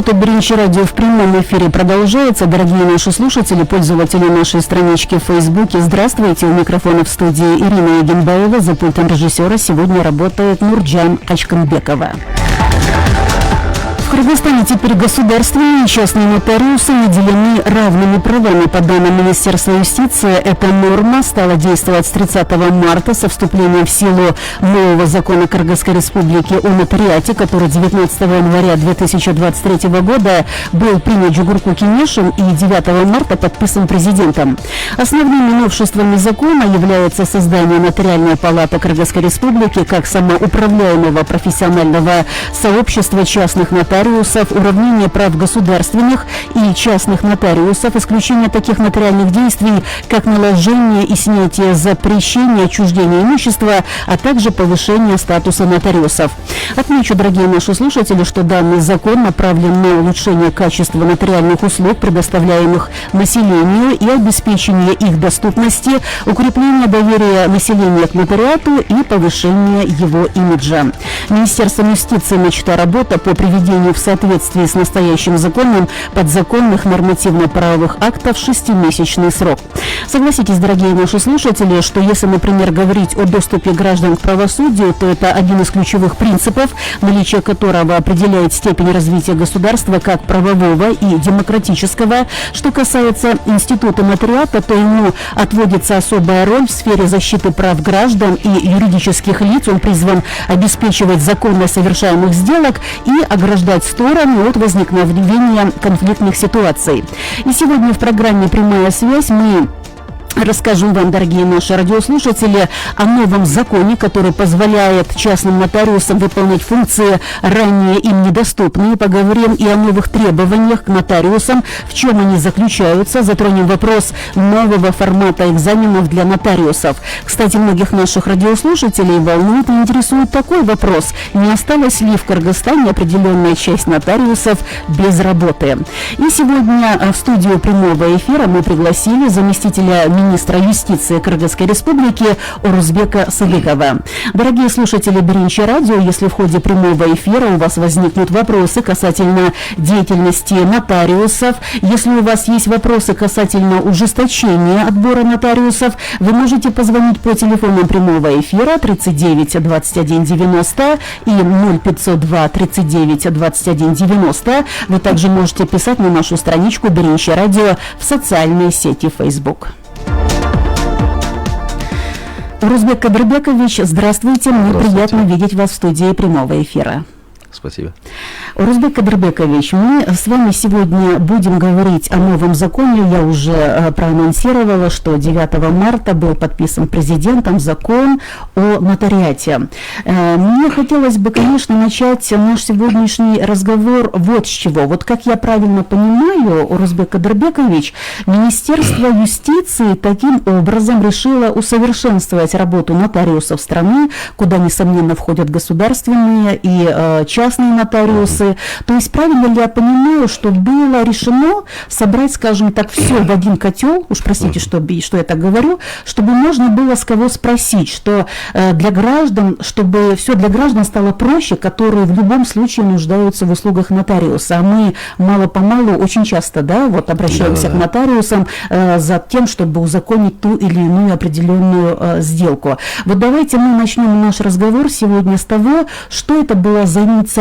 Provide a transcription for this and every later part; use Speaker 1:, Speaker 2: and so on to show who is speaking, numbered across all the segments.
Speaker 1: Работа Беринчи радио в прямом эфире продолжается. Дорогие наши слушатели, пользователи нашей странички в Фейсбуке, здравствуйте. У микрофона в студии Ирина Егенбаева. За пультом режиссера сегодня работает Нурджан Ачканбекова. В Кыргызстане теперь государственные и частные нотариусы наделены равными правами. По данным Министерства юстиции, эта норма стала действовать с 30 марта со вступлением в силу нового закона Кыргызской республики о нотариате, который 19 января 2023 года был принят Жугурку Кенешем и 9 марта подписан президентом. Основными новшествами закона является создание нотариальной палаты Кыргызской республики как самоуправляемого профессионального сообщества частных нотариусов, уравнение прав государственных и частных нотариусов, исключение таких нотариальных действий, как наложение и снятие запрещения отчуждения имущества, а также повышение статуса нотариусов. Отмечу, дорогие наши слушатели, что данный закон направлен на улучшение качества нотариальных услуг, предоставляемых населению, и обеспечение их доступности, укрепление доверия населения к нотариату и повышение его имиджа. Министерством юстиции начата работа по приведению в соответствии с настоящим законом подзаконных нормативно-правовых актов в 6-месячный срок. Согласитесь, дорогие наши слушатели, что если, например, говорить о доступе граждан к правосудию, то это один из ключевых принципов, наличие которого определяет степень развития государства как правового и демократического. Что касается института нотариата, то ему отводится особая роль в сфере защиты прав граждан и юридических лиц. Он призван обеспечивать законность совершаемых сделок и ограждать стороны от возникновения конфликтных ситуаций. И сегодня в программе «Прямая связь» мы расскажем вам, дорогие наши радиослушатели, о новом законе, который позволяет частным нотариусам выполнять функции, ранее им недоступные. Поговорим и о новых требованиях к нотариусам, в чем они заключаются. Затронем вопрос нового формата экзаменов для нотариусов. Кстати, многих наших радиослушателей волнует и интересует такой вопрос: не осталась ли в Кыргызстане определенная часть нотариусов без работы? И сегодня в студию прямого эфира мы пригласили заместителя министра юстиции Кыргызской республики Орузбека Сыдыкова. Дорогие слушатели Беринчи радио, если в ходе прямого эфира у вас возникнут вопросы касательно деятельности нотариусов, если у вас есть вопросы касательно ужесточения отбора нотариусов, вы можете позвонить по телефонам прямого эфира 39 21 90 и 0502 39 21 90. Вы также можете писать на нашу страничку Беринчи радио в социальной сети Facebook. Орузбек Кадырбекович, здравствуйте. Мне приятно видеть вас в студии прямого эфира.
Speaker 2: Спасибо.
Speaker 1: Орузбек Кадырбекович, мы с вами сегодня будем говорить о новом законе. Я уже проанонсировала, что 9 марта был подписан президентом закон о нотариате. Мне хотелось бы, конечно, начать наш сегодняшний разговор вот с чего. Вот как я правильно понимаю, Орузбек Кадырбекович, Министерство юстиции таким образом решило усовершенствовать работу нотариусов страны, куда, несомненно, входят государственные и частные нотариусы. То есть правильно ли я понимаю, что было решено собрать, скажем так, все в один котел, уж простите, что я так говорю, чтобы можно было с кого спросить, что для граждан, чтобы все для граждан стало проще, которые в любом случае нуждаются в услугах нотариуса. А мы мало-помалу очень часто, да, вот обращаемся к нотариусам за тем, чтобы узаконить ту или иную определенную сделку. Вот давайте мы начнем наш разговор сегодня с того, что это была за инициатива,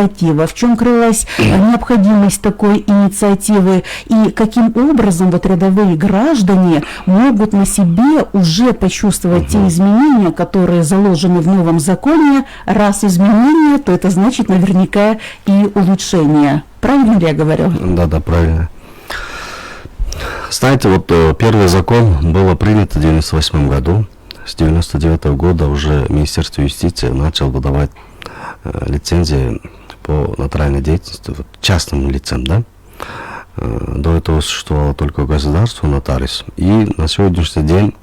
Speaker 1: в чем крылась необходимость такой инициативы и каким образом вот рядовые граждане могут на себе уже почувствовать те изменения, которые заложены в новом законе. Раз изменения, то это значит наверняка и улучшение. Правильно ли я говорю?
Speaker 2: Да, правильно. Знаете, вот первый закон был принят в 1998 году. С 1999 года уже Министерство юстиции начало выдавать лицензии по нотариальной деятельности частным лицам, да. До этого существовало только государство нотариус, и на сегодняшний день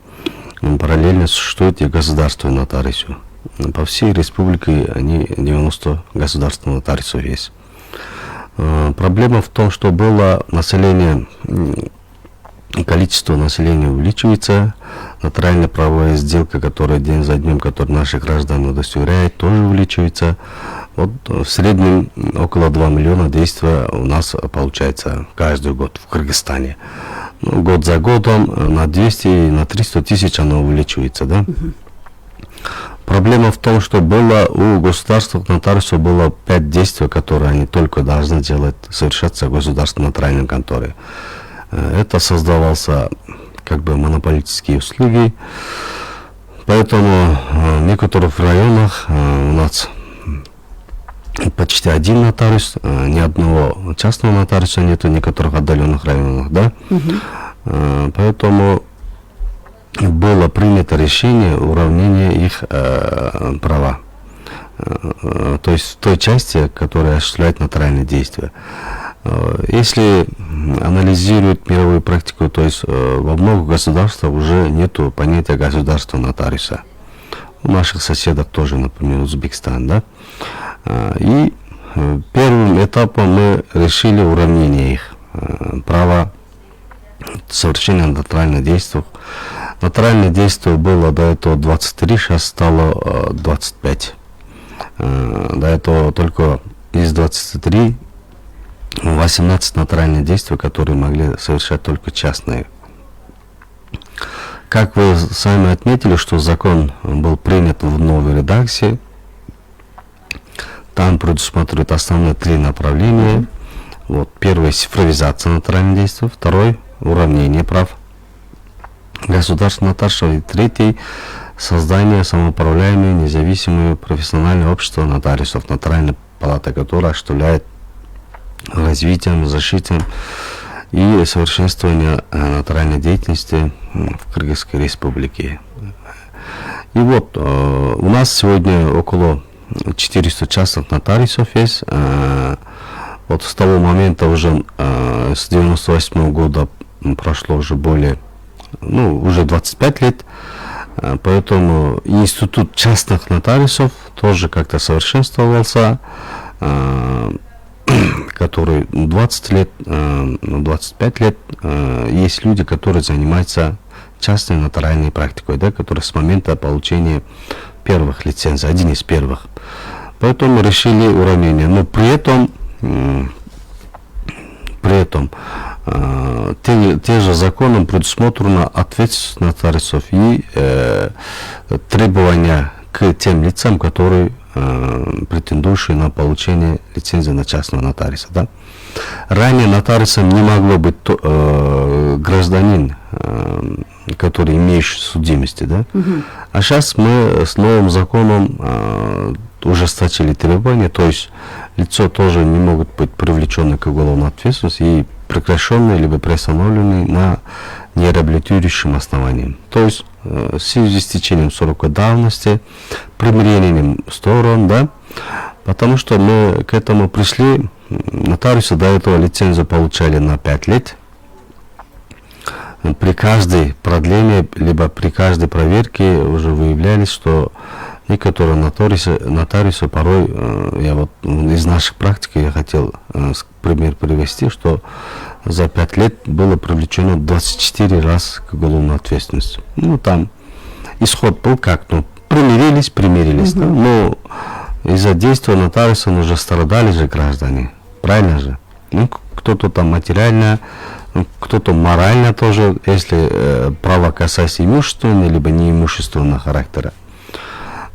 Speaker 2: параллельно существует и государственные нотариусы. По всей республике они 90 государственных нотариусов есть. Проблема в том, что было население, количество населения увеличивается, нотариально-правовая сделка, которая день за днем, которую наши граждане удостоверяют, тоже увеличивается. Вот в среднем около 2 миллиона действия у нас получается каждый год в Кыргызстане. Ну, год за годом на 200 и на 300 тысяч оно увеличивается, да? Проблема в том, что было у государственных нотариусов было 5 действий, которые они только должны делать, совершаться в государственной нотариальной конторе. Это создавался как бы монополические услуги, поэтому в некоторых районах у нас почти один нотариус, ни одного частного нотариуса нету в некоторых отдаленных районах, да? Поэтому было принято решение уравнения их права. То есть в той части, которая осуществляет нотариальные действия. Если анализируют мировую практику, то есть во многих государствах уже нету понятия государственного нотариуса. У наших соседов тоже, например, Узбекистан, да? И первым этапом мы решили уравнение их права совершения нотариальных действий. Нотариальных действий было до этого 23, сейчас стало 25. До этого только из 23 18 нотариальных действий, которые могли совершать только частные. Как вы сами отметили, что закон был принят в новой редакции, там предусматривают основные 3 направления. Вот, первое — цифровизация нотариальных действий, второй — уравнение прав государственного нотариуса, и третий — создание самоуправляемого независимого профессионального общества нотариусов, нотариальная палата, которая осуществляет развитием, защитием и совершенствованием нотариальной деятельности в Кыргызской республике. И вот у нас сегодня около 400 частных нотариусов есть. Вот с того момента уже с 98 года прошло уже уже 25 лет. Поэтому институт частных нотариусов тоже как-то совершенствовался, который 20 лет, 25 лет. Есть люди, которые занимаются частной нотариальной практикой, да, которые с момента получения первых лицензий, один из первых. Поэтому решили уравнение. Но при этом те же законом предусмотрена ответственность нотариусов и требования к тем лицам, которые претендующие на получение лицензии на частного нотариуса. Да? Ранее нотариусом не могло быть гражданин, который имеющий судимости. Да? А сейчас мы с новым законом ужесточили требования, то есть лицо тоже не могут быть привлечены к уголовной ответственности и прекращенные либо приостановленные на нереабилитирующем основании. То есть в связи с течением срока давности, примирением сторон, да, потому что мы к этому пришли, нотариусы до этого лицензию получали на 5 лет. При каждой продлении, либо при каждой проверке уже выявлялись, что некоторые нотариусы порой, из нашей практики я хотел пример привести, что за 5 лет было привлечено 24 раз к уголовной ответственности. Ну, там исход был как, примирились, да? Но из-за действия нотариуса уже страдали же граждане, правильно же? Ну, кто-то там материально, кто-то морально тоже, если право касается имущественного, либо неимущественного характера.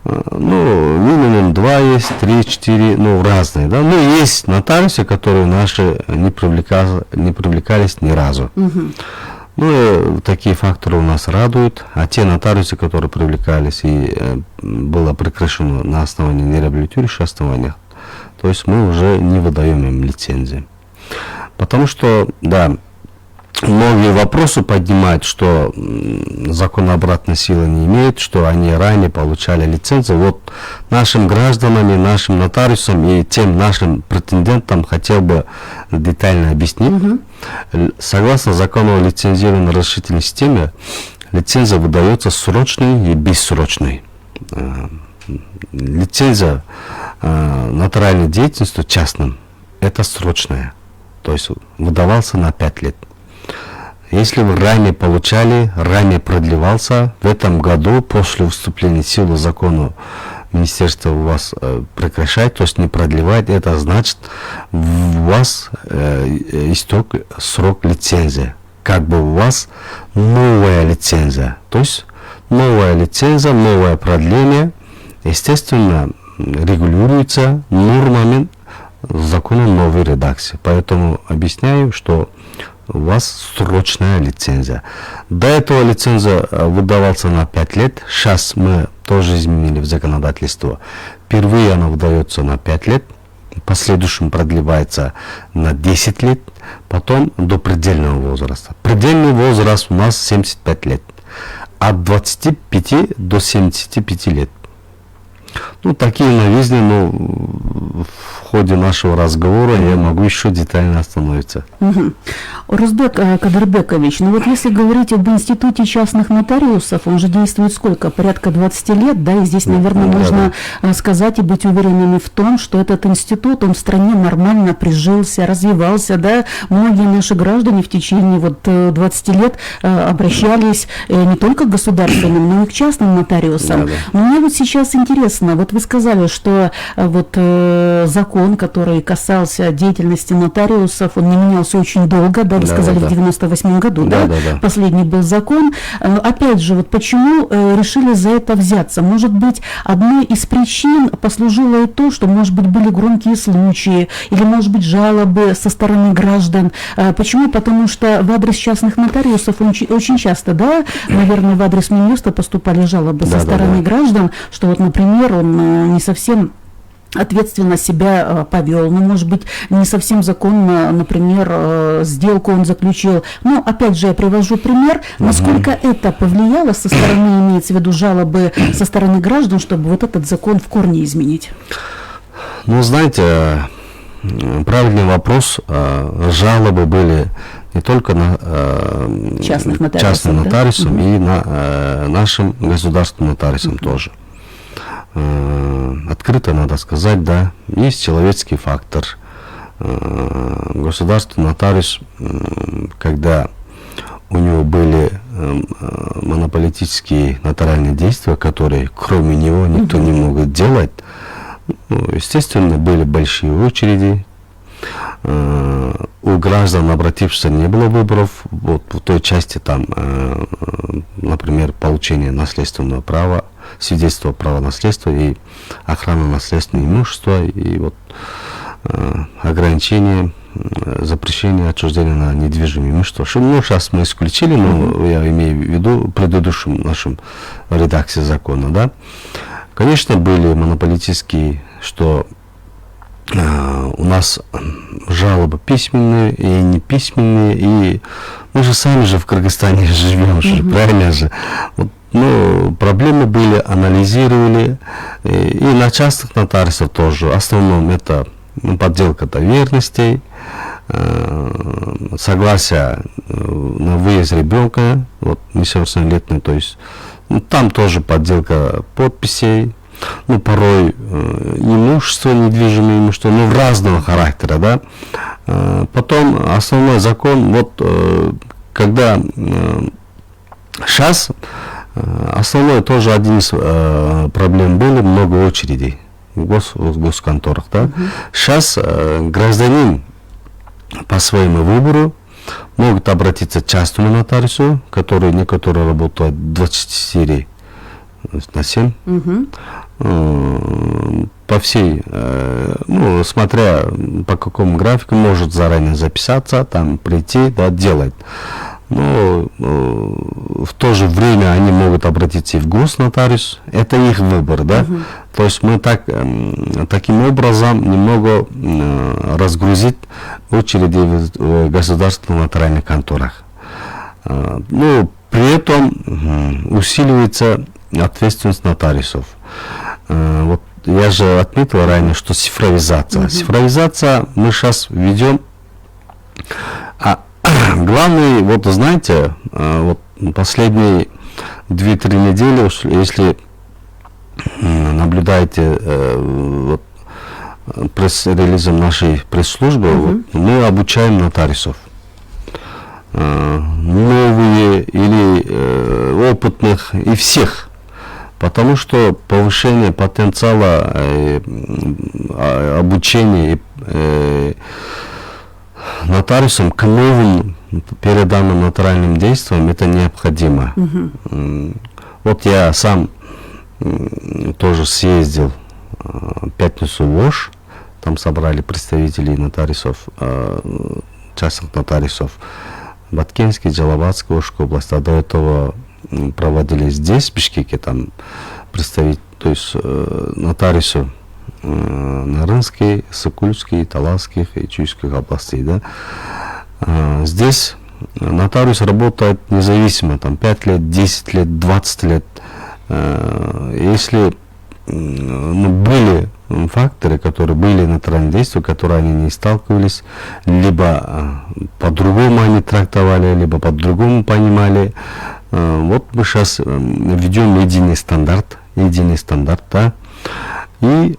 Speaker 2: Ну, минимум 2 есть, 3, 4, разные, да. Ну, есть нотариусы, которые наши не привлекались ни разу. Ну, такие факторы у нас радуют. А те нотариусы, которые привлекались и было прекращено на основании нереабилитирующих оснований, то есть мы уже не выдаем им лицензии. Потому что, да, многие вопросы поднимают, что закон обратной силы не имеет, что они ранее получали лицензию. Вот нашим гражданам, нашим нотариусам и тем нашим претендентам хотел бы детально объяснить. Согласно закону о лицензированной разрешительной системе, лицензия выдается срочной и бессрочной. Лицензия нотариальной деятельности частным — это срочная, то есть выдавался на 5 лет. Если вы ранее получали, ранее продлевался, в этом году, после вступления в силу закона министерство у вас прекращает, то есть не продлевает, это значит, у вас истек срок лицензии. Как бы у вас новая лицензия. То есть новая лицензия, новое продление, естественно, регулируется нормами закона новой редакции. Поэтому объясняю, что у вас срочная лицензия. До этого лицензия выдавался на 5 лет. Сейчас мы тоже изменили в законодательство. Впервые она выдается на 5 лет. В последующем продлевается на 10 лет. Потом до предельного возраста. Предельный возраст у нас 75 лет. От 25 до 75 лет. Ну, такие новизны, но в ходе нашего разговора я могу еще детально остановиться.
Speaker 1: Рузбек Кадырбекович, ну вот если говорить об институте частных нотариусов, он же действует сколько? Порядка 20 лет, да, и здесь, наверное, можно сказать и быть уверенными в том, что этот институт, он в стране нормально прижился, развивался, да, многие наши граждане в течение вот 20 лет обращались не только к государственным, но и к частным нотариусам. Но мне вот сейчас интересно, вот вы сказали, что вот закон, который касался деятельности нотариусов, он не менялся очень долго, да, вы сказали, в 98 году, да? Последний был закон. Опять же, вот почему решили за это взяться? Может быть, одной из причин послужило и то, что, может быть, были громкие случаи, или, может быть, жалобы со стороны граждан. Почему? Потому что в адрес частных нотариусов очень часто, да, наверное, в адрес Минюста поступали жалобы со стороны граждан, что вот, например, он не совсем ответственно себя повел, ну, может быть, не совсем законно, например, сделку он заключил. Но, опять же, я привожу пример, насколько это повлияло со стороны, имеется в виду жалобы со стороны граждан, чтобы вот этот закон в корне изменить.
Speaker 2: Ну, знаете, правильный вопрос. Жалобы были не только на частным нотариусам, и на нашим государственным нотариусам тоже. Открыто надо сказать, да, есть человеческий фактор. Государственный нотариус, когда у него были монополитические нотариальные действия, которые кроме него никто не мог делать, естественно, были большие очереди. У граждан, обратившихся, не было выборов. Вот в той части там, например, получение наследственного права, свидетельство о праве наследства и охрана наследственного имущества, и вот ограничение, запрещение отчуждения на недвижимое имущество. Ну, сейчас мы исключили, но я имею в виду предыдущем нашем редакции закона, да. Конечно, были монополитические, что у нас жалобы письменные и не письменные, и мы же сами же в Кыргызстане живем, правильно же. Вот, ну, проблемы были, анализировали, и на частных нотариусов тоже. В основном это подделка доверенностей, согласие на выезд ребенка, вот, несовершеннолетний, то есть, ну, там тоже подделка подписей. Ну, порой имущество, недвижимое имущество, ну, разного характера, да. Потом основной закон, вот, когда сейчас, основной тоже один из проблем были, много очередей в госконторах, да. Сейчас гражданин по своему выбору могут обратиться к частному нотариусу, некоторые работают 24 на 7. По всей, ну, смотря по какому графику, может заранее записаться, там прийти, да, делать. Но в то же время они могут обратиться и в госнотариус. Это их выбор, да. То есть мы таким образом немного разгрузить очереди в государственных нотариальных конторах. Ну, при этом усиливается ответственность нотариусов. Вот я же отметил ранее, что цифровизация. Цифровизация мы сейчас ведем. А главное, вот знаете, вот последние 2-3 недели, если наблюдаете вот, пресс-релизом нашей пресс-службы, вот, мы обучаем нотариусов. Новые или опытных, и всех. Потому что повышение потенциала обучения нотариусам к новым переданным нотариальным действиям это необходимо. Вот я сам тоже съездил в пятницу в Ош, там собрали представителей нотариусов, частных нотариусов Баткенской, Джалабатской, Ошской области, а до этого проводили здесь, в Бишкеке, там представить, то есть нотариусы Нарынской, Сокульской, Таласских и Чуйских областей, да. Здесь нотариус работает независимо, там 5 лет, 10 лет, 20 лет. Если были факторы, которые были нотариальные действия, которые они не сталкивались, либо по-другому они трактовали, либо по-другому понимали. Вот мы сейчас введем единый стандарт, да, и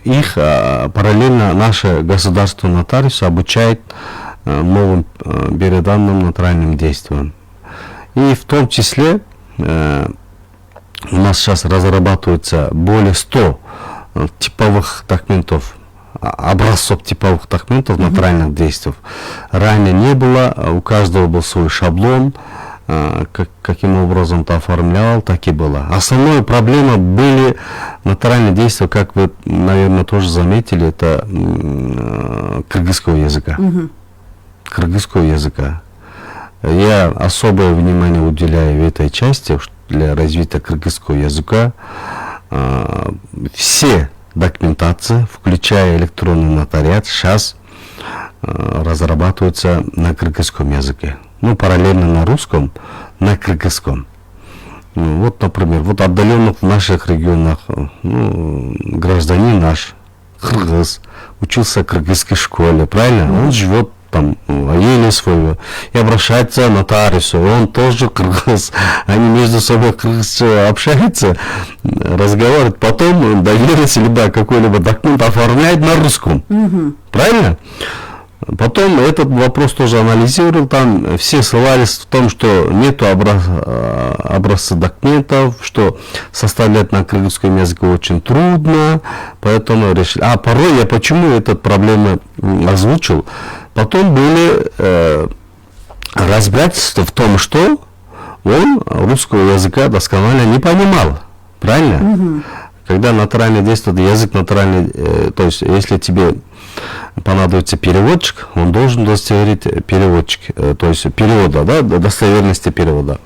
Speaker 2: их параллельно наше государство нотариуса обучает новым переданным нотариальным действиям. И в том числе у нас сейчас разрабатывается более 100 типовых документов, образцов типовых документов нотариальных действий. Ранее не было, у каждого был свой шаблон, каким образом то оформлял, так и было. Основная проблема были нотариальные действия, как вы, наверное, тоже заметили, это кыргызского языка. Кыргызского языка. Я особое внимание уделяю в этой части для развития кыргызского языка. Все документации, включая электронный нотариат, сейчас разрабатываются на кыргызском языке. Ну, параллельно на русском, на кыргызском. Вот, например, вот отдаленных в наших регионах, гражданин наш, кыргыз, учился в кыргызской школе, правильно? Он живет там в районе своего и обращается к нотариусу, он тоже кыргыз, они между собой кыргызча общаются, разговаривают, потом довериться либо какой-либо документ оформляет на русском, правильно? Потом этот вопрос тоже анализировал, там все ссылались в том, что нету образца документов, что составлять на кыргызском языке очень трудно, поэтому решили. А порой я почему эту проблему озвучил? Потом были разбирательства в том, что он русского языка досконально не понимал, правильно? Когда нотариальное действие, язык нотариальный, то есть если тебе понадобится переводчик, он должен удостоверить переводчик, то есть перевода, да, достоверности перевода.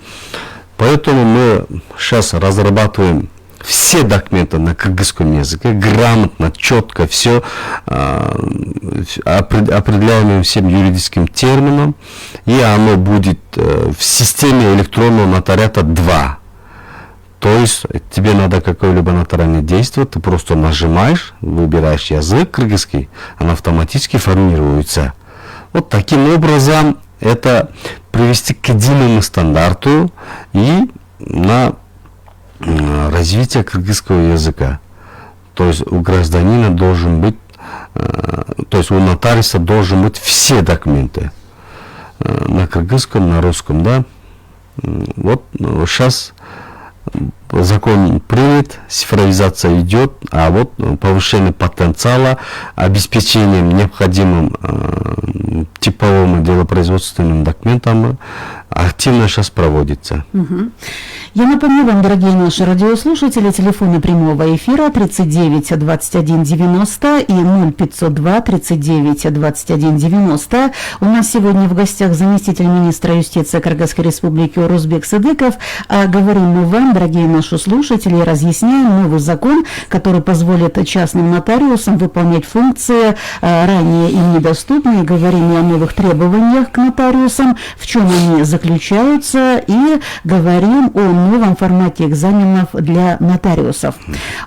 Speaker 2: Поэтому мы сейчас разрабатываем все документы на кыргызском языке, грамотно, четко, все определяемым всем юридическим термином, и оно будет в системе электронного нотариата 2. То есть тебе надо какое-либо нотариальное действие, ты просто нажимаешь, выбираешь язык кыргызский, он автоматически формируется. Вот таким образом это привести к единому стандарту и на развитие кыргызского языка. То есть у гражданина должен быть, то есть у нотариуса должен быть все документы на кыргызском, на русском, да. Вот сейчас закон принят, цифровизация идет, а вот повышение потенциала, обеспечением необходимым типовым делопроизводственным документам активно сейчас проводится.
Speaker 1: Я напомню вам, дорогие наши радиослушатели, телефоны прямого эфира 39 21 90 и 0502 39 21 90. У нас сегодня в гостях заместитель министра юстиции Кыргызской республики Орузбек Сыдыков. А говорим мы вам, дорогие наши слушатели, разъясняем новый закон, который позволит частным нотариусам выполнять функции ранее им недоступные. Говорим и о новых требованиях к нотариусам, в чем они заключаются, и говорим о новом формате экзаменов для нотариусов.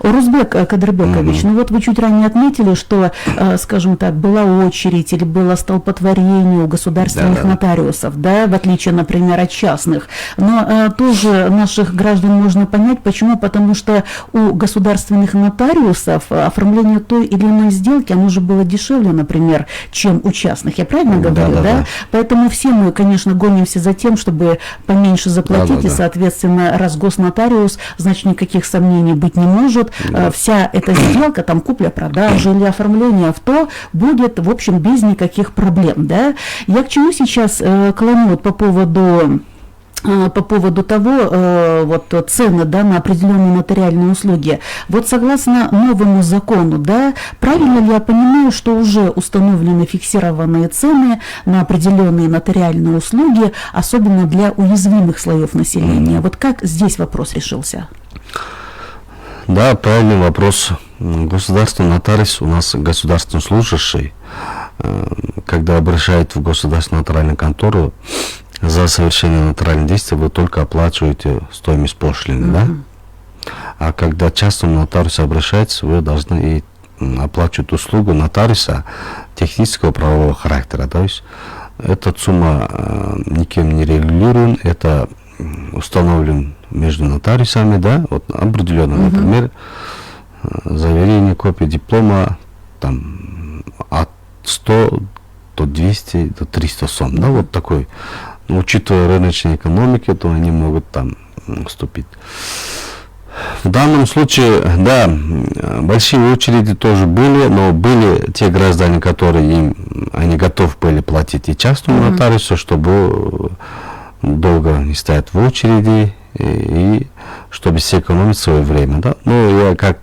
Speaker 1: Орузбек Кадырбекович, ну вот вы чуть ранее отметили, что, скажем так, была очередь или было столпотворение у государственных нотариусов, да, в отличие, например, от частных. Но тоже наших граждан можно понять, почему, потому что у государственных нотариусов оформление той или иной сделки, оно же было дешевле, например, чем у частных. Я правильно говорю, да? Поэтому все мы, конечно, гонимся за тем, тем, чтобы поменьше заплатить, и, соответственно, раз госнотариус, значит, никаких сомнений быть не может. Вся эта сделка, там, купля-продажа или оформление авто будет, в общем, без никаких проблем, да. Я к чему сейчас клоню вот по поводу того, вот цены, да, на определенные нотариальные услуги. Вот согласно новому закону, да, правильно ли я понимаю, что уже установлены фиксированные цены на определенные нотариальные услуги, особенно для уязвимых слоев населения? Вот как здесь вопрос решился?
Speaker 2: Да, правильный вопрос. Государственный нотариус у нас государственный служащий, когда обращает в государственную нотариальную контору, за совершение нотариальных действий вы только оплачиваете стоимость пошлины, да? А когда частному нотариусу обращается, вы должны и оплачивать услугу нотариуса технического правового характера. То есть эта сумма никем не регулируем, это установлен между нотариусами, да, вот определенно, например, заверение копии диплома там от 100 до 200 до 300 сом, да, вот такой. Но, учитывая рыночную экономику, то они могут там вступить. В данном случае, да, большие очереди тоже были, но были те граждане, которые они готовы были платить и частному нотариусу, чтобы долго не стоять в очереди и чтобы сэкономить свое время, да. Ну, я как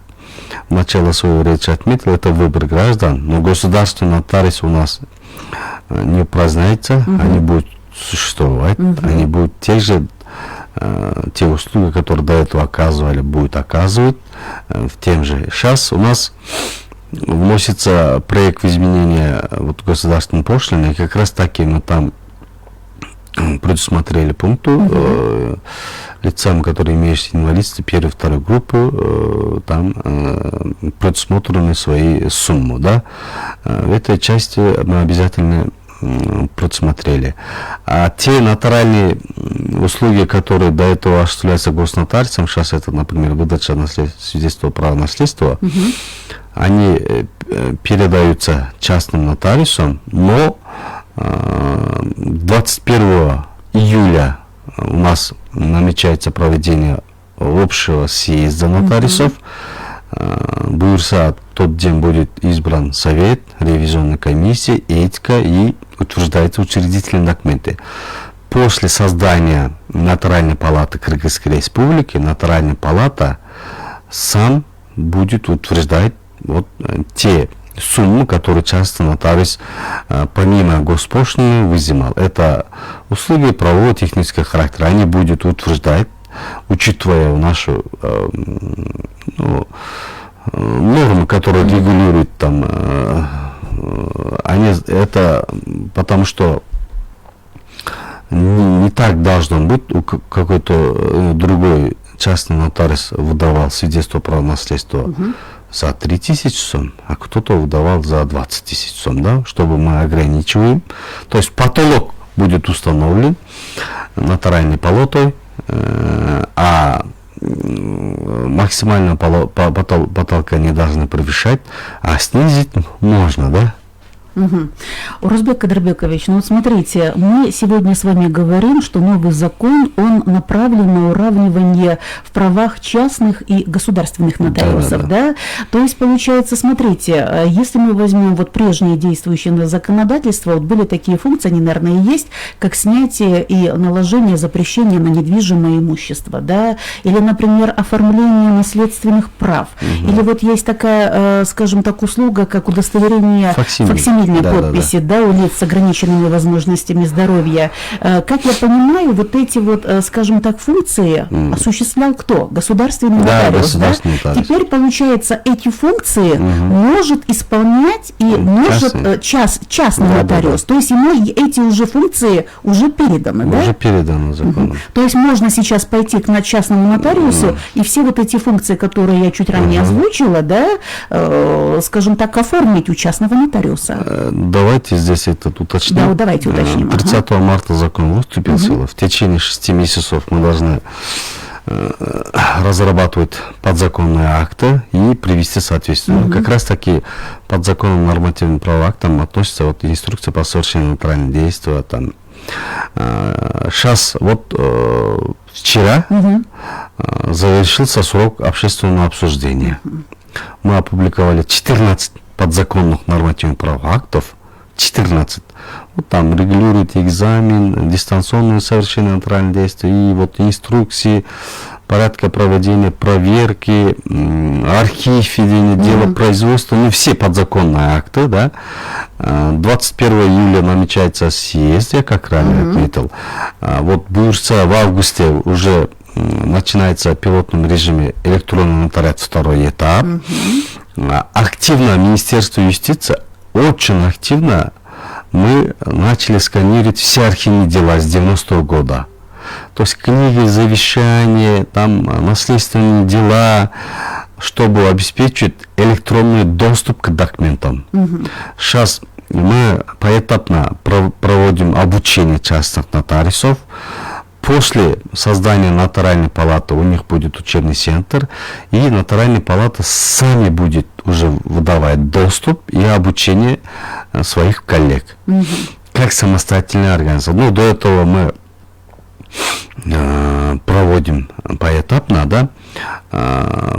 Speaker 2: в начале своей речи отметил, это выбор граждан, но государственный нотариус у нас не упраздняется, они будут существовать, они будут те услуги, которые до этого оказывали, будут оказывать в тем же. Сейчас у нас вносится проект изменения вот государственной пошлины, и как раз таки мы там предусмотрели пункту лицам, которые имеют инвалидность первой и второй группы, там предусмотрены свои суммы, да. В этой части мы обязательно предусмотрели. А те нотариальные услуги, которые до этого осуществляются госнотариусом, сейчас это, например, выдача свидетельства о праве наследства, они передаются частным нотариусам, но 21 июля у нас намечается проведение общего съезда нотариусов. Буйрса, тот день будет избран совет, ревизионная комиссия, этика и утверждаются учредительные документы. После создания Нотариальной палаты Кыргызской Республики, Нотариальная палата сам будет утверждать вот те суммы, которые часто нотариус помимо госпошлины взимал. Это услуги правового технического характера. Они будут утверждать, учитывая нашу нормы, которые регулируют там, они это потому что не так должно быть, какой-то другой частный нотариус выдавал свидетельство о праве наследства за 3000 сом, а кто-то выдавал за 20 000 сом, да, чтобы мы ограничиваем. То есть потолок будет установлен нотариальной палатой, а максимально потолка не должны превышать, а снизить можно, да?
Speaker 1: Урузбек Кадырбекович, ну вот смотрите, мы сегодня с вами говорим, что новый закон, он направлен на уравнивание в правах частных и государственных нотариусов, да? То есть, получается, смотрите, если мы возьмем вот прежнее действующее законодательство, вот были такие функции, они, наверное, и есть, как снятие и наложение запрещения на недвижимое имущество, да? Или, например, оформление наследственных прав. Или вот есть такая, скажем так, услуга, как удостоверение факсимильной подписи, да, у лиц с ограниченными возможностями здоровья. Как я понимаю, вот эти вот, скажем так, функции осуществлял кто? Государственный нотариус, да? Теперь, получается, эти функции может исполнять и может частный нотариус. То есть ему эти уже функции уже переданы, да?
Speaker 2: Уже переданы законом.
Speaker 1: То есть можно сейчас пойти к частному нотариусу и все вот эти функции, которые я чуть ранее озвучила, да, скажем так, оформить у частного нотариуса.
Speaker 2: Давайте здесь это уточним.
Speaker 1: Да, давайте уточним.
Speaker 2: 30 марта закон вступил в силу. В течение 6 месяцев мы должны разрабатывать подзаконные акты и привести соответственно. Как раз таки подзаконным нормативным правовым актам относится вот инструкция по совершению нотариальных действий, там Сейчас вот вчера завершился срок общественного обсуждения. Мы опубликовали 14 подзаконных нормативных правовых актов, 14. Вот там регулирует экзамен, дистанционное совершение нотариальных действий, и вот инструкции, порядка проведения проверки, архив ведения дела производства, ну все подзаконные акты, да. 21 июля намечается съезд, я как ранее отметил. Вот Буюрса в августе уже начинается в пилотном режиме электронный нотариат, второй этап. Активно Министерство юстиции, очень активно мы начали сканировать все архивные дела с 90-го года. То есть книги, завещания, там наследственные дела, чтобы обеспечить электронный доступ к документам. Сейчас мы поэтапно проводим обучение частных нотариусов. После создания нотариальной палаты у них будет учебный центр, и нотариальная палата сами будет уже выдавать доступ и обучение своих коллег. Как самостоятельная организация. Ну, до этого мы проводим поэтапно, да.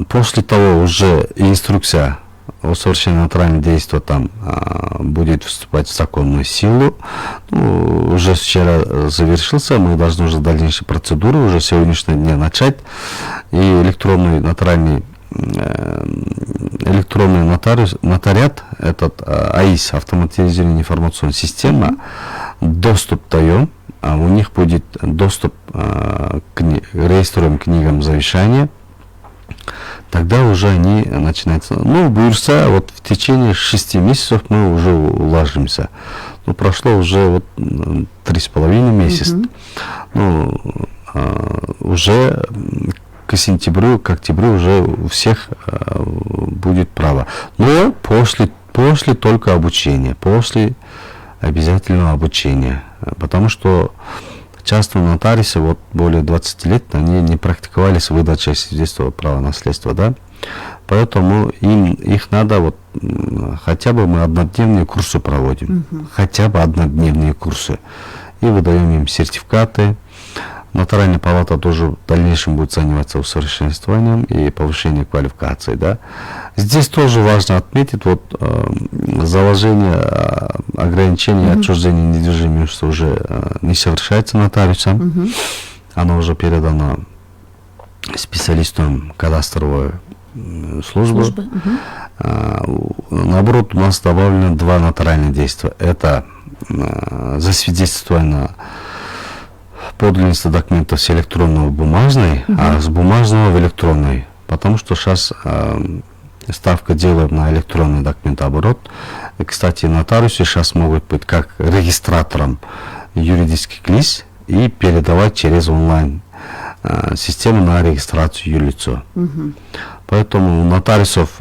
Speaker 2: После того уже инструкция о совершении нотариальных действий там будет вступать в законную силу. Ну, уже вчера завершился, мы должны уже дальнейшие процедуры уже сегодняшнего дня начать. И электронный нотариат, этот АИС, автоматизированная информационная система, доступ даем, а у них будет доступ к рееструемым книгам завещания. Тогда уже они начинаются. Ну, Буюрса, вот в течение 6 месяцев мы уже уложимся. Ну, прошло уже вот 3,5 месяца. Ну, уже к сентябрю, к октябрю уже у всех будет право. Но после только обучения, после обязательного обучения. Потому что часто нотариусы вот более 20 лет они не практиковались в выдаче свидетельства права наследства, да. Поэтому их надо вот хотя бы мы однодневные курсы проводим, хотя бы однодневные курсы, и выдаем им сертификаты. Нотариальная палата тоже в дальнейшем будет заниматься усовершенствованием и повышением квалификации, да. Здесь тоже важно отметить вот заложение ограничения отчуждения недвижимого имущества уже не совершается нотариусом. Оно уже передано специалистам кадастровой службы. Наоборот, у нас добавлено 2 нотариальных действия. Это засвидетельствование подлинности документов с электронного в бумажной, а с бумажного в электронный. Потому что сейчас ставка делаем на электронный документооборот. И, кстати, нотариусы сейчас могут быть как регистратором юридических лиц и передавать через онлайн систему на регистрацию юрлицо. Поэтому у нотариусов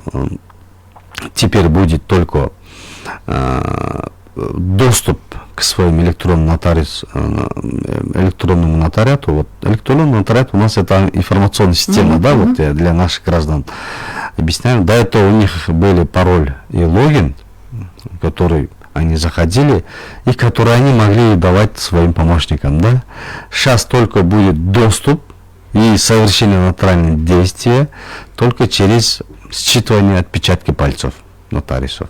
Speaker 2: теперь будет только доступ к своему электронному нотариату. Вот электронный нотариат у нас это информационная система, да, вот я для наших граждан объясняю. До этого у них были пароль и логин, который они заходили и которые они могли давать своим помощникам, да. Сейчас только будет доступ и совершение нотариальных действий только через считывание отпечатки пальцев нотариусов.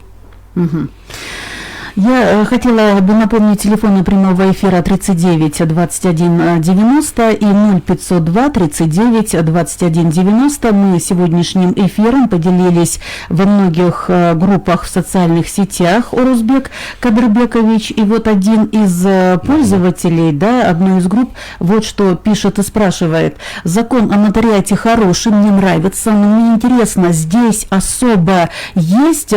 Speaker 1: Я хотела бы напомнить телефоны прямого эфира 39 21 90 и 0502 39 21 90. Мы сегодняшним эфиром поделились во многих группах в социальных сетях. Орузбек Кадырбекович, и вот один из пользователей, да, одной из групп, вот что пишет и спрашивает: закон о нотариате хороший, мне нравится, но мне интересно, здесь особо есть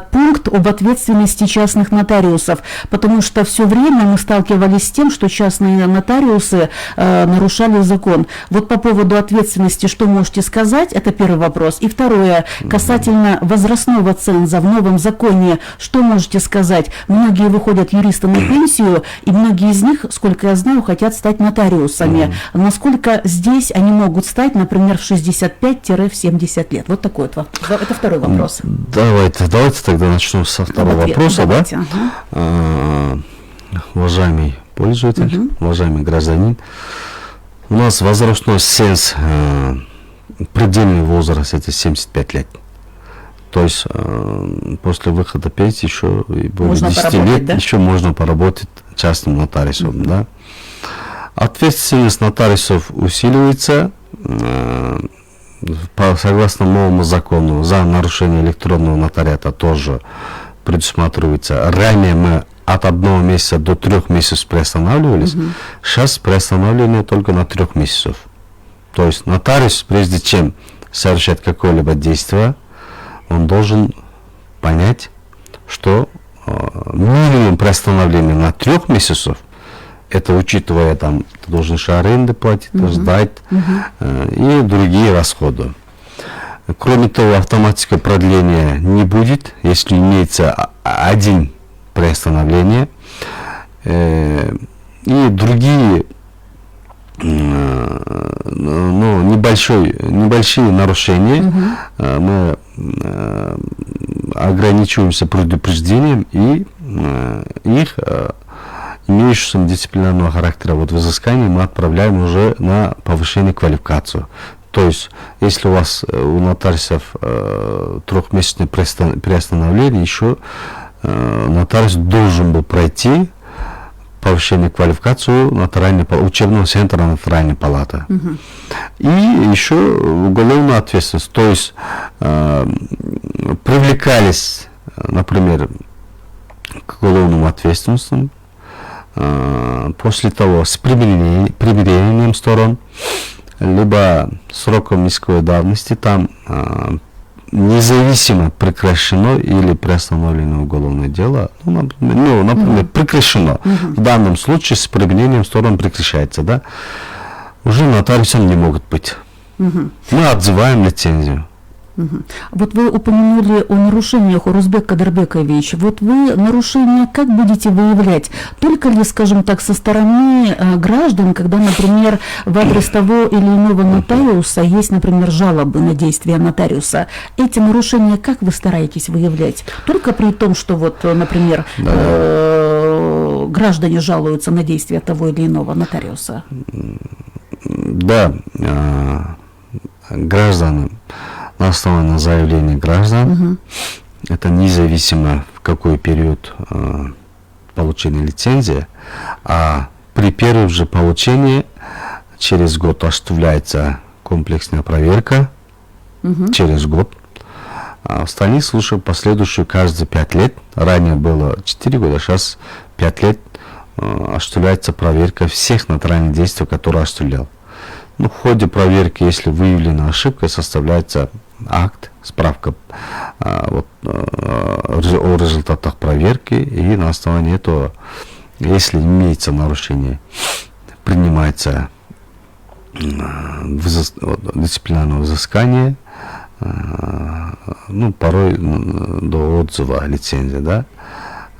Speaker 1: пункт об ответственности частных нотариусов, потому что все время мы сталкивались с тем, что частные нотариусы нарушали закон. Вот по поводу ответственности, что можете сказать? Это первый вопрос. И второе, касательно возрастного ценза в новом законе, что можете сказать? Многие выходят юристы на пенсию, и многие из них, сколько я знаю, хотят стать нотариусами. Насколько здесь они могут стать, например, в 65-70 лет? Вот такой вот. Это второй вопрос.
Speaker 2: Давайте тогда начнем со второго вопроса. Да? Уважаемый пользователь, уважаемый гражданин. У нас возрастной ценз, предельный возраст это 75 лет. То есть после выхода пенсии еще более
Speaker 1: можно
Speaker 2: 10 лет, да? Еще можно поработать частным нотариусом. Да? Ответственность нотариусов усиливается согласно новому закону. За нарушение электронного нотариата тоже предусматривается. Ранее мы от 1 месяца до 3 месяцев приостанавливались. Сейчас приостановление только на 3 месяцев. То есть нотариус, прежде чем совершать какое-либо действие, он должен понять, что минимум приостановления на 3 месяцев, это учитывая, там, ты должен еще аренды платить, ждать и другие расходы. Кроме того, автоматическое продление не будет, если имеется один приостановление. И другие небольшие нарушения мы ограничиваемся предупреждением и их имеющихся дисциплинарного характера взыскания мы отправляем уже на повышение квалификации. То есть, если у вас у нотариусов 3-месячное приостановление, еще нотариус должен был пройти повышение квалификацию учебного центра нотариальной палаты. И еще уголовная ответственность. То есть привлекались, например, к уголовным ответственностям после того с примирением сторон, либо сроком исковой давности, там независимо прекращено или приостановлено уголовное дело, например, прекращено. В данном случае с применением сторон прекращается, да, уже нотариусом не могут быть. Мы отзываем лицензию.
Speaker 1: Вот вы упомянули о нарушениях, Урузбек Кадырбекович. Вот вы нарушения как будете выявлять? Только ли, скажем так, со стороны граждан, когда, например, в адрес того или иного нотариуса есть, например, жалобы на действия нотариуса? Эти нарушения как вы стараетесь выявлять? Только при том, что, вот, например, граждане жалуются на действия того или иного нотариуса?
Speaker 2: Да, граждане на основании заявления граждан, это независимо в какой период получения лицензии, а при первом же получении через год осуществляется комплексная проверка, через год. А в остальных случаях последующие каждые 5 лет, ранее было 4 года, сейчас 5 лет осуществляется проверка всех нотариальных действий, которые осуществлял. В ходе проверки, если выявлена ошибка, составляется акт, справка о результатах проверки, и на основании этого, если имеется нарушение, принимается дисциплинарное взыскание, порой до отзыва лицензии, да,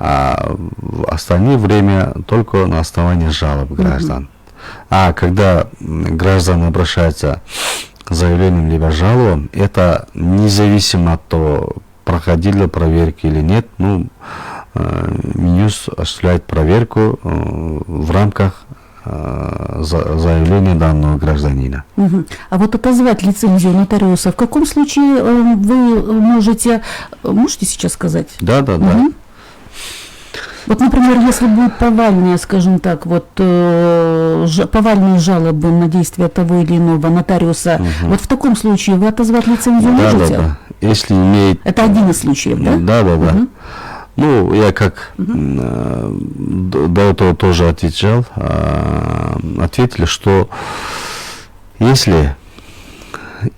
Speaker 2: а в остальное время только на основании жалоб граждан. А когда граждане обращаются с заявлением либо жалобой, это независимо от того, проходили проверки или нет, Минюст осуществляет проверку в рамках заявления данного гражданина.
Speaker 1: А вот отозвать лицензию нотариуса, в каком случае вы можете сейчас сказать?
Speaker 2: Да.
Speaker 1: Вот, например, если будет повальные, скажем так, повальные жалобы на действия того или иного нотариуса, вот в таком случае вы отозвать лицензию можете?
Speaker 2: Да. Если имеет...
Speaker 1: Это один из случаев, да?
Speaker 2: Да. Я как до этого тоже ответили, что если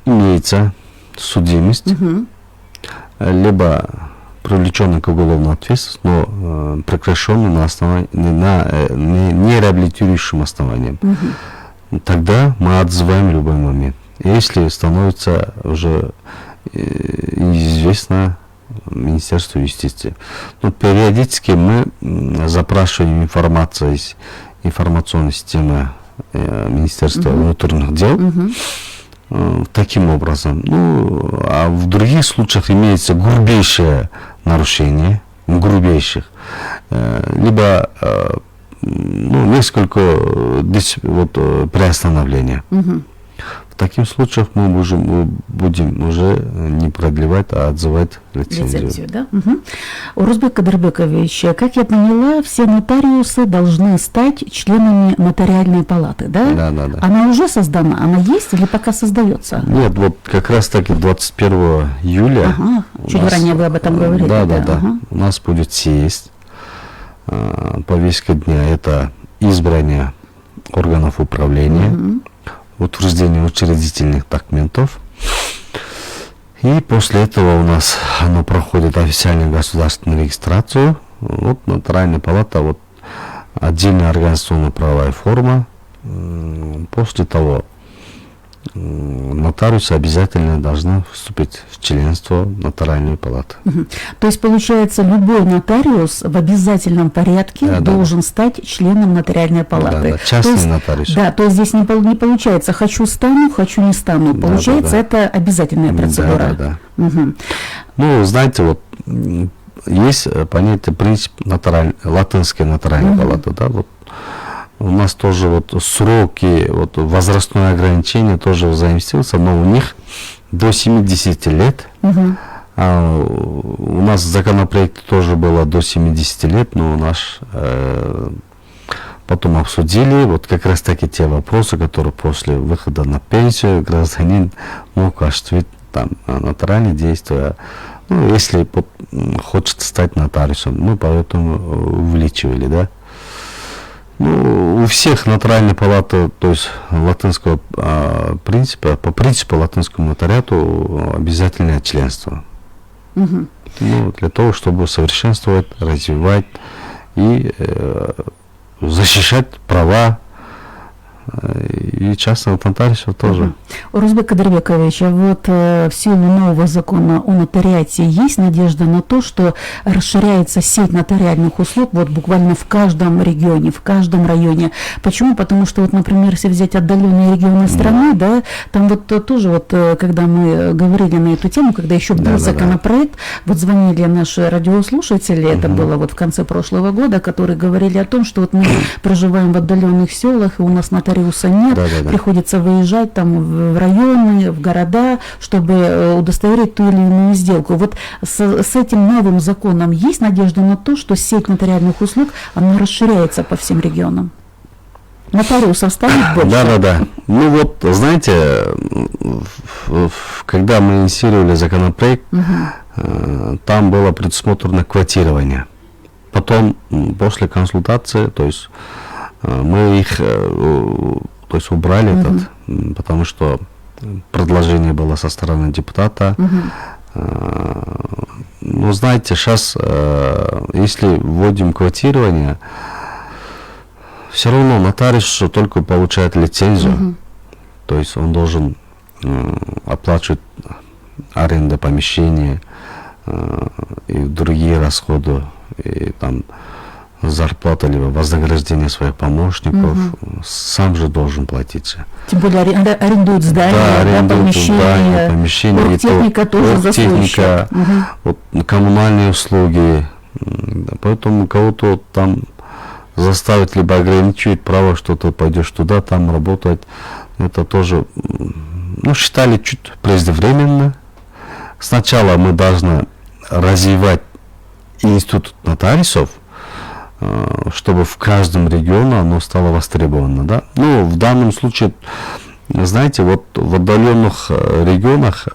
Speaker 2: имеется судимость, либо привлеченный к уголовной ответственности, но прекращенный на основании, не реабилитирующим основанием, тогда мы отзываем в любой момент. Если становится уже известно Министерству юстиции. Но периодически мы запрашиваем информацию из информационной системы Министерства внутренних дел. Таким образом. А в других случаях имеется грубейшее нарушение, либо несколько приостановления. В таких случаях мы будем уже не продлевать, а отзывать лицензию.
Speaker 1: Да? Урузбек Кадырбекович, как я поняла, все нотариусы должны стать членами нотариальной палаты, да?
Speaker 2: Да.
Speaker 1: Она уже создана? Она есть или пока создается?
Speaker 2: Нет, вот как раз таки 21 июля.
Speaker 1: Чуть ранее вы об этом говорили.
Speaker 2: Да. У нас будет съезд. Повестка дня — это избрание органов управления, утверждение учредительных документов. И после этого у нас оно проходит официальную государственную регистрацию. Вот нотариальная палата, отдельная организационно-правовая форма. После того нотариусы обязательно должны вступить в членство нотариальной палаты.
Speaker 1: То есть, получается, любой нотариус в обязательном порядке должен стать членом нотариальной палаты.
Speaker 2: Частный нотариус.
Speaker 1: Да, то есть здесь не получается «хочу стану, хочу не стану». Получается, это обязательная процедура.
Speaker 2: Да. Знаете, есть понятие, принцип латинской нотариальной палаты, да, у нас тоже сроки, возрастное ограничение тоже заимствуется, но у них до 70 лет. А у нас законопроект тоже было до 70 лет, но наш потом обсудили как раз таки те вопросы, которые после выхода на пенсию гражданин мог осуществить нотариальные действия. Если хочет стать нотариусом, мы поэтому увеличивали, да. У всех нотариальной палаты, то есть латинского принципа, по принципу латинскому нотариату обязательное членство. Для того, чтобы совершенствовать, развивать и защищать права и частных нотариусов тоже.
Speaker 1: Урузбек Кадырбекович, в силу нового закона о нотариате есть надежда на то, что расширяется сеть нотариальных услуг буквально в каждом регионе, в каждом районе. Почему? Потому что, например, если взять отдаленные регионы страны, да, там тоже, когда мы говорили на эту тему, когда еще был законопроект, звонили наши радиослушатели, это было в конце прошлого года, которые говорили о том, что мы проживаем в отдаленных селах, и у нас нотариуса нет, приходится выезжать в районы, в города, чтобы удостоверить ту или иную сделку. С этим новым законом есть надежда на то, что сеть нотариальных услуг, она расширяется по всем регионам? Нотариусов станет больше?
Speaker 2: Да. Знаете, когда мы инициировали законопроект, там было предусмотрено квотирование. Потом, после консультации, то есть мы их убрали потому что предложение было со стороны депутата. Знаете, сейчас, если вводим квотирование, все равно нотариус только получает лицензию, то есть он должен оплачивать аренду помещения и другие расходы, и зарплата либо вознаграждение своих помощников, сам же должен платить.
Speaker 1: Тем более арендуют здания, помещения, оргтехника тоже за свой счет.
Speaker 2: Коммунальные услуги. Поэтому кого-то заставить либо ограничивать право, что ты пойдешь туда, там работать, это тоже, считали чуть преждевременно. Сначала мы должны развивать институт нотариусов, чтобы в каждом регионе оно стало востребовано, да. В данном случае, знаете, в отдаленных регионах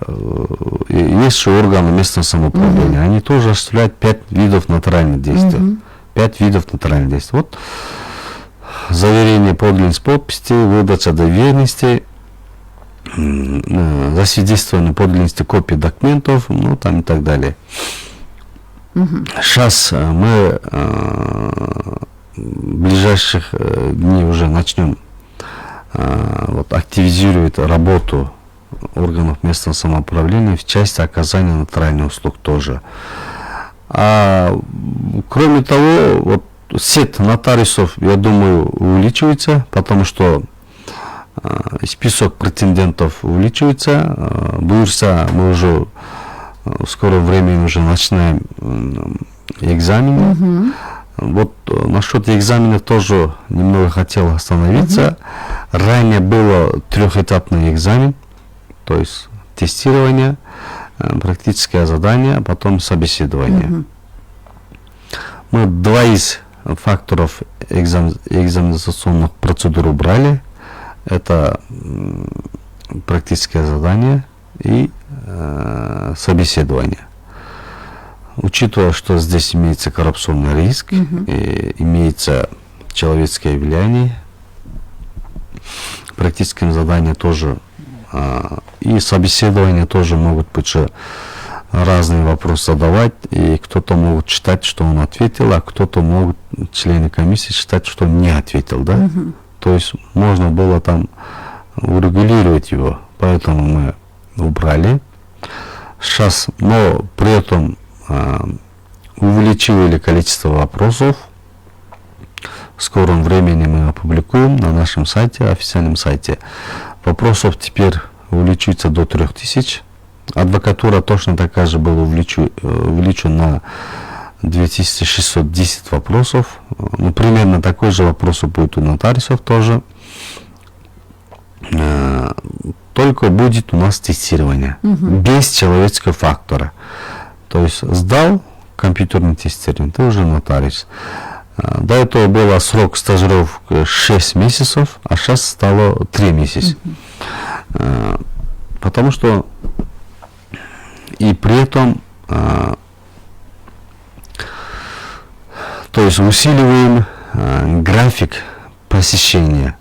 Speaker 2: есть же органы местного самоуправления, они тоже осуществляют 5 видов нотариальных действий. 5 видов нотариальных действий. Заверение подлинности подписи, выдача доверенности, засвидетельствование подлинности копий документов, и так далее. Сейчас мы в ближайших дней уже начнем активизировать работу органов местного самоуправления в части оказания нотариальных услуг тоже. Кроме того, сеть нотариусов, я думаю, увеличивается, потому что список претендентов увеличивается. Буйырса, мы уже в скором времени уже начинаем экзамены. Вот насчет экзамена тоже немного хотел остановиться. Ранее было трехэтапный экзамен, то есть тестирование, практическое задание, а потом собеседование. Мы два из факторов экзаменационных процедур убрали. Это практическое задание и собеседование. Учитывая, что здесь имеется коррупционный риск, имеется человеческое влияние, практическое задание тоже и собеседование тоже могут быть разные вопросы задавать, и кто-то может считать, что он ответил, а кто-то может, члены комиссии, считать, что он не ответил, да? То есть можно было там урегулировать его, поэтому мы убрали. Сейчас, но при этом увеличили количество вопросов. В скором времени мы опубликуем на нашем сайте, официальном сайте. Вопросов теперь увеличится до 3000. Адвокатура точно такая же была увеличена на 2610 вопросов. Ну, примерно такой же вопрос будет у нотариусов тоже. Только будет у нас тестирование. Без человеческого фактора. То есть сдал компьютерный тестирование, ты уже нотариус. До этого был срок стажировки 6 месяцев, а сейчас стало 3 месяца. Потому что и при этом то есть усиливаем график посещения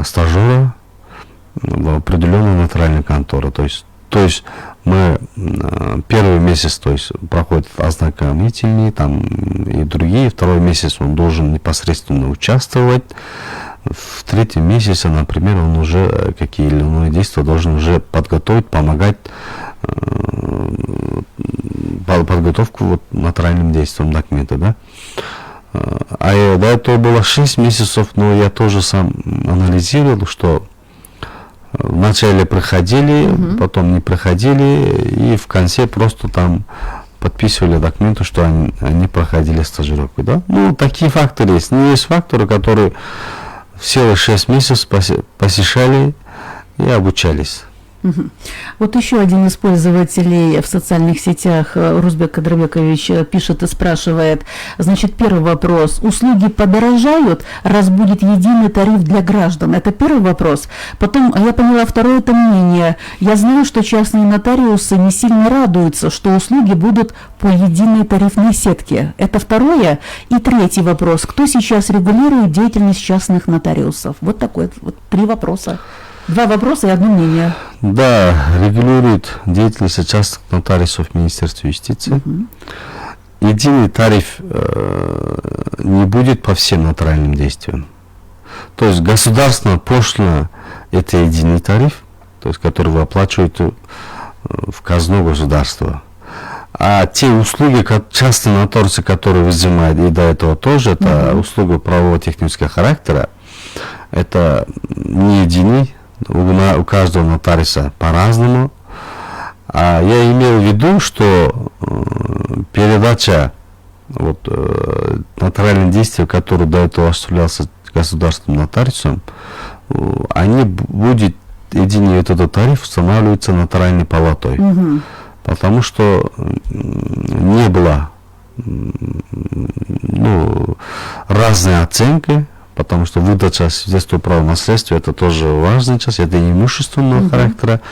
Speaker 2: стажера в определенную нотариальную контору. То есть мы первый месяц, то есть проходит ознакомительные там и другие, второй месяц он должен непосредственно участвовать, в третьем месяце, например, он уже какие или иные действия должен уже подготовить, помогать подготовку вот нотариальным действиям документа, да. А до этого было 6 месяцев, но я тоже сам анализировал, что вначале проходили, потом не проходили, и в конце просто там подписывали документы, что они проходили стажировку, да. Ну, такие факторы есть. Но есть факторы, которые все 6 месяцев посещали и обучались.
Speaker 1: Вот еще один из пользователей в социальных сетях, Рузбек Кадырбекович, пишет и спрашивает, значит, первый вопрос, услуги подорожают, раз будет единый тариф для граждан? Это первый вопрос. Потом, я поняла, второе это мнение. Я знаю, что частные нотариусы не сильно радуются, что услуги будут по единой тарифной сетке. Это второе. И третий вопрос, кто сейчас регулирует деятельность частных нотариусов? Вот такой, вот 3 вопроса. 2 вопроса и одно мнение.
Speaker 2: Да, регулирует деятельность частных нотариусов Министерства юстиции. Единый тариф не будет по всем нотариальным действиям. То есть государственная пошлина – это единый тариф, то есть который вы оплачиваете в казну государства. А те услуги, частные нотариусы, которые взимают, и до этого тоже, это услуги правового технического характера, это не единый. У каждого нотариуса по-разному. А я имел в виду, что передача нотариальных действий, которые до этого осуществлялся государственным нотариусом, они будет единый этот тариф устанавливается нотариальной палатой. Потому что не было разные оценки. Потому что выдача свидетельства о праве наследства это тоже важная часть, это имущественного характера.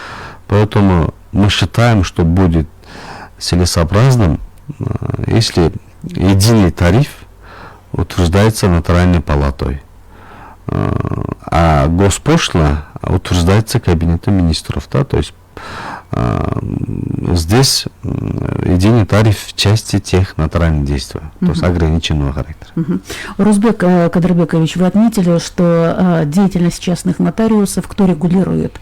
Speaker 2: Поэтому мы считаем, что будет целесообразным, если единый тариф утверждается нотариальной палатой, а госпошлина утверждается Кабинетом министров. Да? То есть здесь единый тариф в части тех нотариальных действий, то есть ограниченного характера.
Speaker 1: Рузбек Кадырбекович, вы отметили, что деятельность частных нотариусов кто регулирует?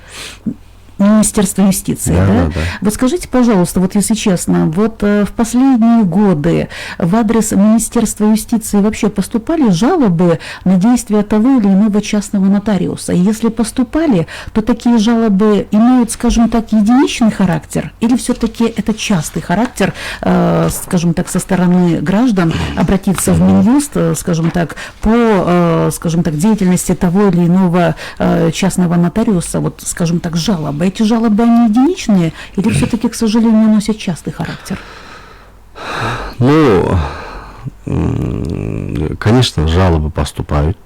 Speaker 1: Министерства юстиции,
Speaker 2: Да,
Speaker 1: да?
Speaker 2: да, да.
Speaker 1: Вот скажите, пожалуйста, вот если честно, вот в последние годы в адрес Министерства юстиции вообще поступали жалобы на действия того или иного частного нотариуса? И если поступали, то такие жалобы имеют, скажем так, единичный характер или все-таки это частый характер, скажем так, со стороны граждан обратиться в Минюст, скажем так, по, скажем так, деятельности того или иного частного нотариуса, вот, скажем так, жалобы? Эти жалобы, они единичные или все-таки, к сожалению, носят частый характер?
Speaker 2: Ну, конечно, жалобы поступают.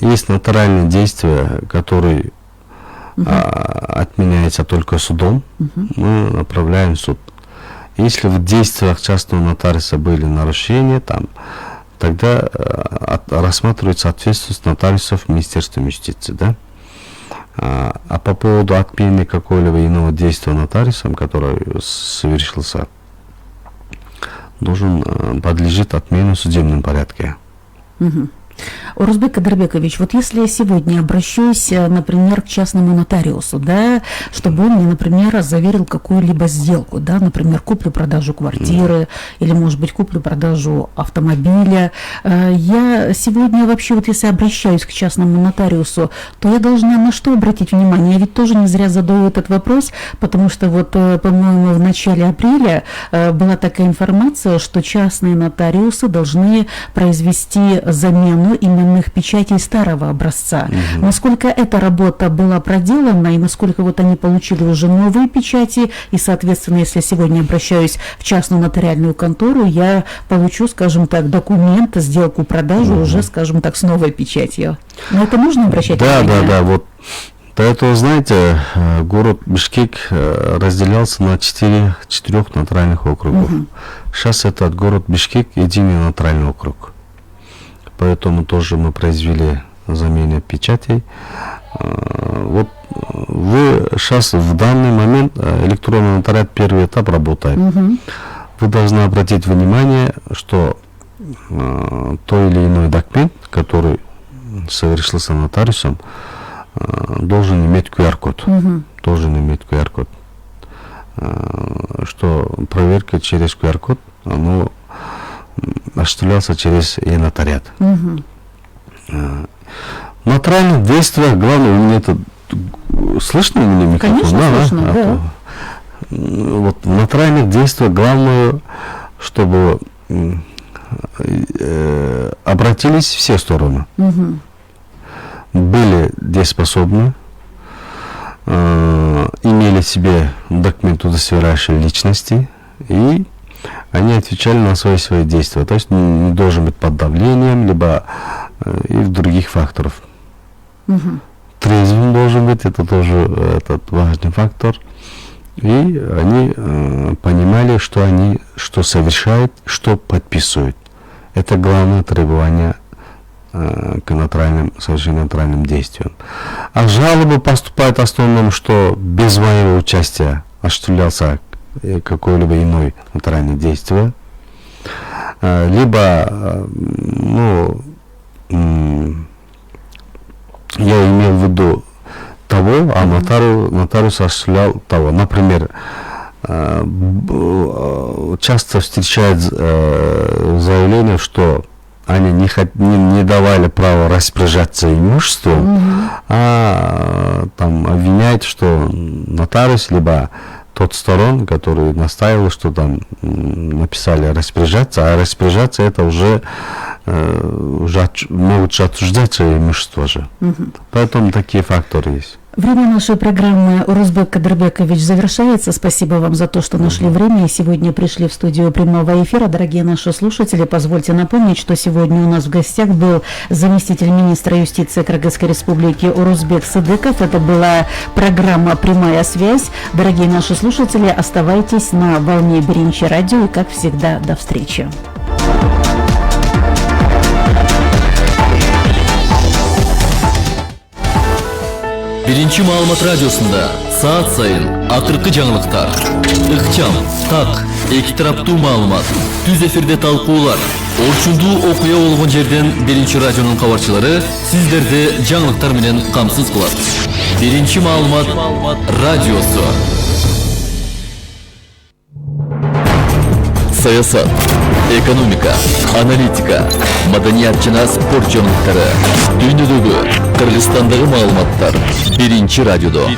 Speaker 2: Есть нотариальные действия, которые отменяются только судом, мы направляем в суд. Если в действиях частного нотариуса были нарушения, тогда рассматривается ответственность нотариусов Министерства юстиции, да? А по поводу отмены какого-либо иного действия нотариусом, которое совершился, подлежит отмене в судебном порядке.
Speaker 1: Урузбек Кадырбекович, вот если я сегодня обращусь, например, к частному нотариусу, да, чтобы он мне, например, заверил какую-либо сделку, да, например, куплю-продажу квартиры или, может быть, куплю-продажу автомобиля, я сегодня вообще, вот если обращаюсь к частному нотариусу, то я должна на что обратить внимание? Я ведь тоже не зря задаю этот вопрос, потому что вот, по-моему, в начале апреля была такая информация, что частные нотариусы должны произвести замену именных печатей старого образца. Насколько эта работа была проделана и насколько вот они получили уже новые печати, и, соответственно, если я сегодня обращаюсь в частную нотариальную контору, я получу, скажем так, документ, сделку продажу уже, скажем так, с новой печатью. На это нужно обращать внимание?
Speaker 2: Да, вот. Поэтому, знаете, город Бишкек разделялся на 4 нотариальных округов. Сейчас этот город Бишкек единый нотариальный округ. Поэтому тоже мы произвели замену печатей. Вот вы сейчас в данный момент электронный нотариат первый этап работает. Вы должны обратить внимание, что то или иной документ, который совершился нотариусом, должен иметь QR-код. Должен иметь QR-код. Что проверка через QR-код, оно осуществлялся через e-нотариат. Нотариальных действиях главное, у меня это слышно у меня микрофон?
Speaker 1: Конечно, слышно, да.
Speaker 2: Вот в нотариальных действиях главное, чтобы обратились все стороны. Были дееспособны, имели в себе документ, удостоверяющий личности, и они отвечали на свои действия. То есть не должен быть под давлением, либо и других факторов. Трезвым должен быть, это тоже этот важный фактор. И они понимали, что совершают, что подписывают. Это главное требование к совершенно нотариальным действиям. А жалобы поступают в основном, что без моего участия осуществлялся какое-либо иное нотариальное действие, либо, я имел в виду того, а нотариус осуществлял того. Например, часто встречают заявление, что они не давали права распоряжаться имуществом, а там обвиняют, что нотариус, либо тот сторон, который настаивал, что там написали распоряжаться, а распоряжаться это уже могут отчуждаться имущество же. Поэтому такие факторы есть.
Speaker 1: Время нашей программы, Урузбек Кадырбекович, завершается. Спасибо вам за то, что нашли время и сегодня пришли в студию прямого эфира. Дорогие наши слушатели, позвольте напомнить, что сегодня у нас в гостях был заместитель министра юстиции Кыргызской республики Урузбек Сыдыков. Это была программа «Прямая связь». Дорогие наши слушатели, оставайтесь на волне Биринчи радио и, как всегда, до встречи.
Speaker 3: Биринчи маалымат радиосунда саат сайын акыркы жаңылыктар, ыкчам, так, эки тараптуу маалымат, түз эфирде талкуулар, орчундуу окуя болгон жерден Биринчи радионун кабарчылары сиздерди жаңылыктар менен камсыз кылат. Биринчи маалымат радиосу. Саясат, экономика, аналитика, маданият жана спорт жаңылыктары, дүйнөдөгү, Кыргызстандагы маалыматтар биринчи радиодо.